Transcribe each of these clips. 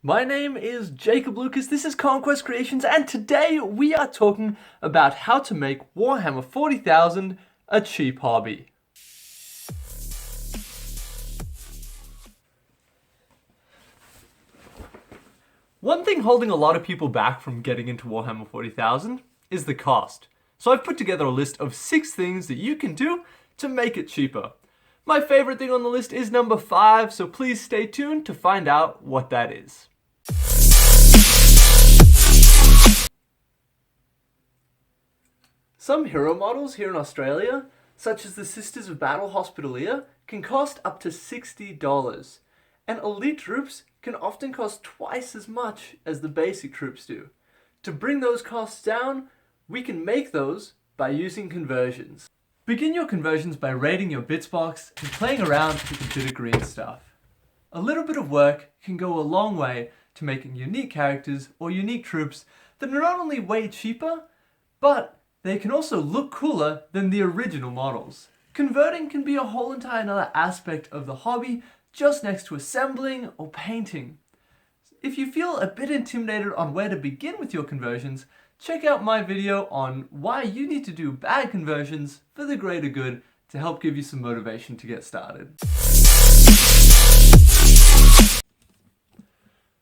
My name is Jacob Lucas, this is Conquest Creations, and today we are talking about how to make Warhammer 40,000 a cheap hobby. One thing holding a lot of people back from getting into Warhammer 40,000 is the cost. So I've put together a list of 6 things that you can do to make it cheaper. My favorite thing on the list is number 5, so please stay tuned to find out what that is. Some hero models here in Australia, such as the Sisters of Battle Hospitalier, can cost up to $60, and elite troops can often cost twice as much as the basic troops do. To bring those costs down, we can make those by using conversions. Begin your conversions by raiding your bits box and playing around with a bit of green stuff. A little bit of work can go a long way to making unique characters or unique troops that are not only way cheaper, but they can also look cooler than the original models. Converting can be a whole entire another aspect of the hobby, just next to assembling or painting. If you feel a bit intimidated on where to begin with your conversions, check out my video on why you need to do bad conversions for the greater good to help give you some motivation to get started.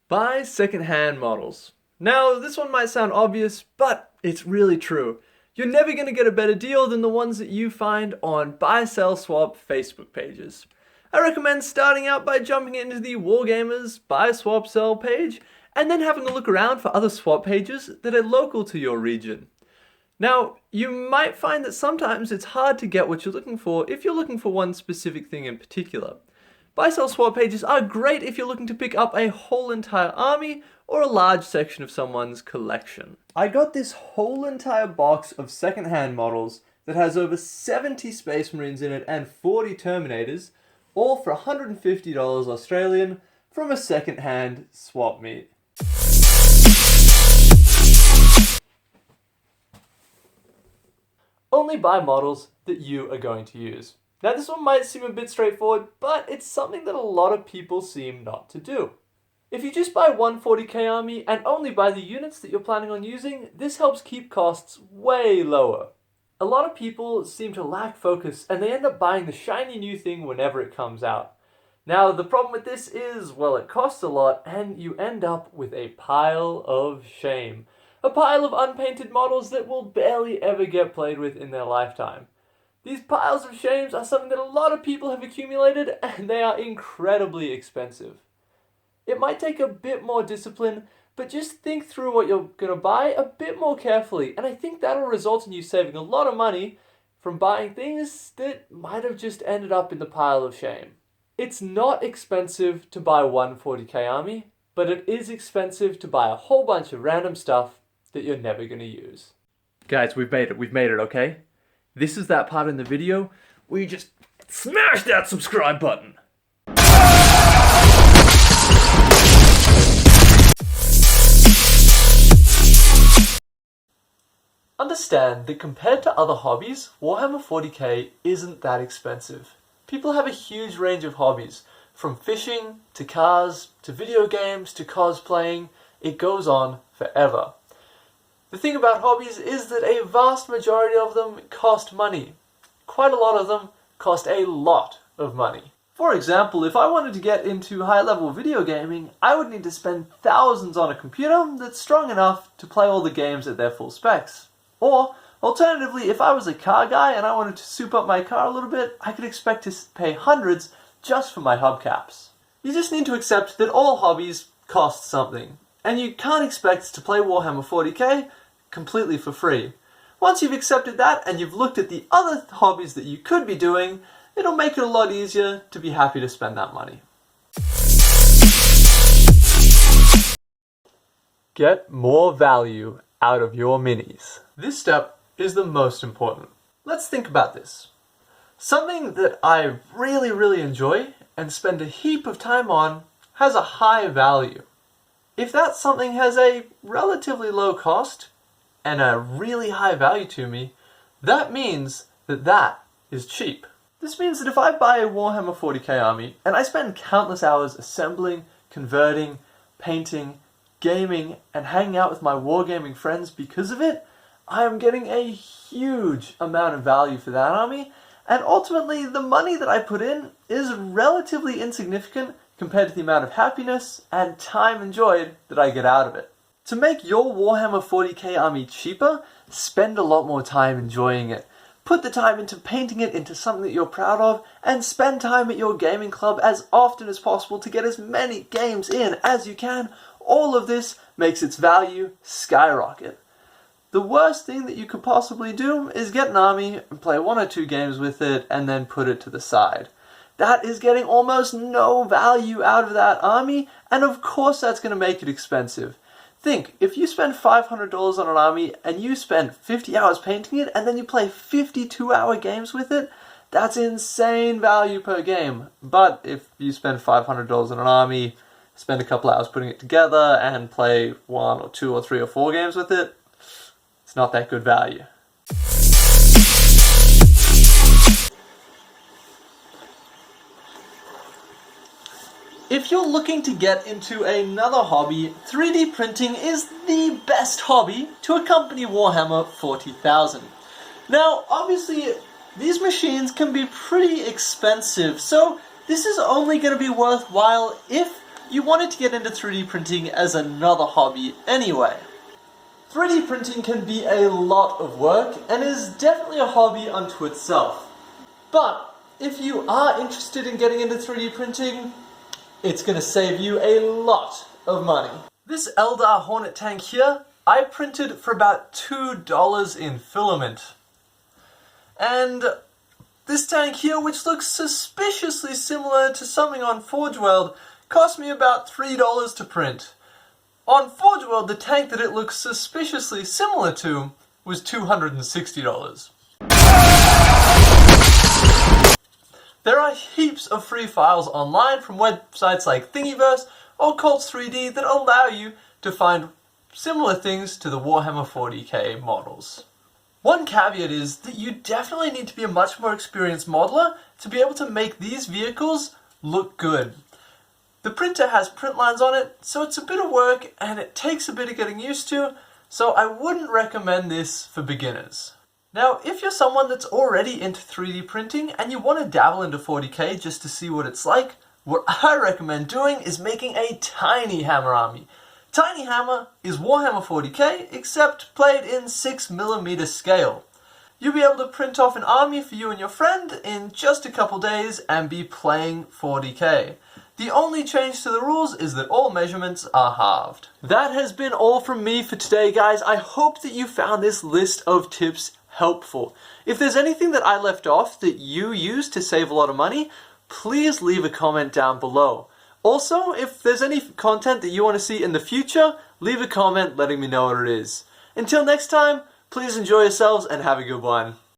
Buy second-hand models. Now, this one might sound obvious, but it's really true. You're never going to get a better deal than the ones that you find on buy, sell, swap Facebook pages. I recommend starting out by jumping into the Wargamers buy, swap, sell page, and then having a look around for other swap pages that are local to your region. Now, you might find that sometimes it's hard to get what you're looking for if you're looking for one specific thing in particular. Buy, sell, swap pages are great if you're looking to pick up a whole entire army or a large section of someone's collection. I got this whole entire box of second-hand models that has over 70 Space Marines in it and 40 Terminators, all for $150 Australian from a second-hand swap meet. Only buy models that you are going to use. Now this one might seem a bit straightforward, but it's something that a lot of people seem not to do. If you just buy one 40k army and only buy the units that you're planning on using, this helps keep costs way lower. A lot of people seem to lack focus and they end up buying the shiny new thing whenever it comes out. Now the problem with this is, well, it costs a lot and you end up with a pile of shame. A pile of unpainted models that will barely ever get played with in their lifetime. These piles of shames are something that a lot of people have accumulated and they are incredibly expensive. It might take a bit more discipline, but just think through what you're going to buy a bit more carefully, and I think that'll result in you saving a lot of money from buying things that might have just ended up in the pile of shame. It's not expensive to buy one 40k army, but it is expensive to buy a whole bunch of random stuff that you're never going to use. Guys, we've made it, okay? This is that part in the video where you just smash that subscribe button. Understand that compared to other hobbies, Warhammer 40k isn't that expensive. People have a huge range of hobbies, from fishing, to cars, to video games, to cosplaying. It goes on forever. The thing about hobbies is that a vast majority of them cost money. Quite a lot of them cost a lot of money. For example, if I wanted to get into high-level video gaming, I would need to spend thousands on a computer that's strong enough to play all the games at their full specs. Or, alternatively, if I was a car guy and I wanted to soup up my car a little bit, I could expect to pay hundreds just for my hubcaps. You just need to accept that all hobbies cost something, and you can't expect to play Warhammer 40k completely for free. Once you've accepted that and you've looked at the other hobbies that you could be doing, it'll make it a lot easier to be happy to spend that money. Get more value out of your minis. This step is the most important. Let's think about this. Something that I really enjoy and spend a heap of time on has a high value. If that something has a relatively low cost and a really high value to me, that means that that is cheap. This means that if I buy a Warhammer 40k army and I spend countless hours assembling, converting, painting, gaming, and hanging out with my wargaming friends because of it, I am getting a huge amount of value for that army, and ultimately the money that I put in is relatively insignificant compared to the amount of happiness and time enjoyed that I get out of it. To make your Warhammer 40k army cheaper, spend a lot more time enjoying it. Put the time into painting it into something that you're proud of, and spend time at your gaming club as often as possible to get as many games in as you can. All of this makes its value skyrocket. The worst thing that you could possibly do is get an army and play 1 or 2 games with it and then put it to the side. That is getting almost no value out of that army, and of course that's going to make it expensive. Think, if you spend $500 on an army and you spend 50 hours painting it and then you play 52-hour games with it, that's insane value per game. But if you spend $500 on an army, spend a couple hours putting it together and play 1 or 2 or 3 or 4 games with it, it's not that good value. If you're looking to get into another hobby, 3D printing is the best hobby to accompany Warhammer 40,000. Now, obviously, these machines can be pretty expensive, so this is only going to be worthwhile if you wanted to get into 3D printing as another hobby anyway. 3D printing can be a lot of work and is definitely a hobby unto itself. But if you are interested in getting into 3D printing, it's going to save you a lot of money. This Eldar Hornet tank here, I printed for about $2 in filament. And this tank here, which looks suspiciously similar to something on Forge World, cost me about $3 to print. On Forge World, the tank that it looks suspiciously similar to was $260. There are heaps of free files online from websites like Thingiverse or Cults3D that allow you to find similar things to the Warhammer 40k models. One caveat is that you definitely need to be a much more experienced modeler to be able to make these vehicles look good. The printer has print lines on it, so it's a bit of work and it takes a bit of getting used to, so I wouldn't recommend this for beginners. Now, if you're someone that's already into 3D printing and you want to dabble into 40k just to see what it's like, what I recommend doing is making a Tiny Hammer army. Tiny Hammer is Warhammer 40k, except played in 6mm scale. You'll be able to print off an army for you and your friend in just a couple days and be playing 40k. The only change to the rules is that all measurements are halved. That has been all from me for today, guys. I hope that you found this list of tips helpful. If there's anything that I left off that you use to save a lot of money, please leave a comment down below. Also, if there's any content that you want to see in the future, leave a comment letting me know what it is. Until next time, please enjoy yourselves and have a good one.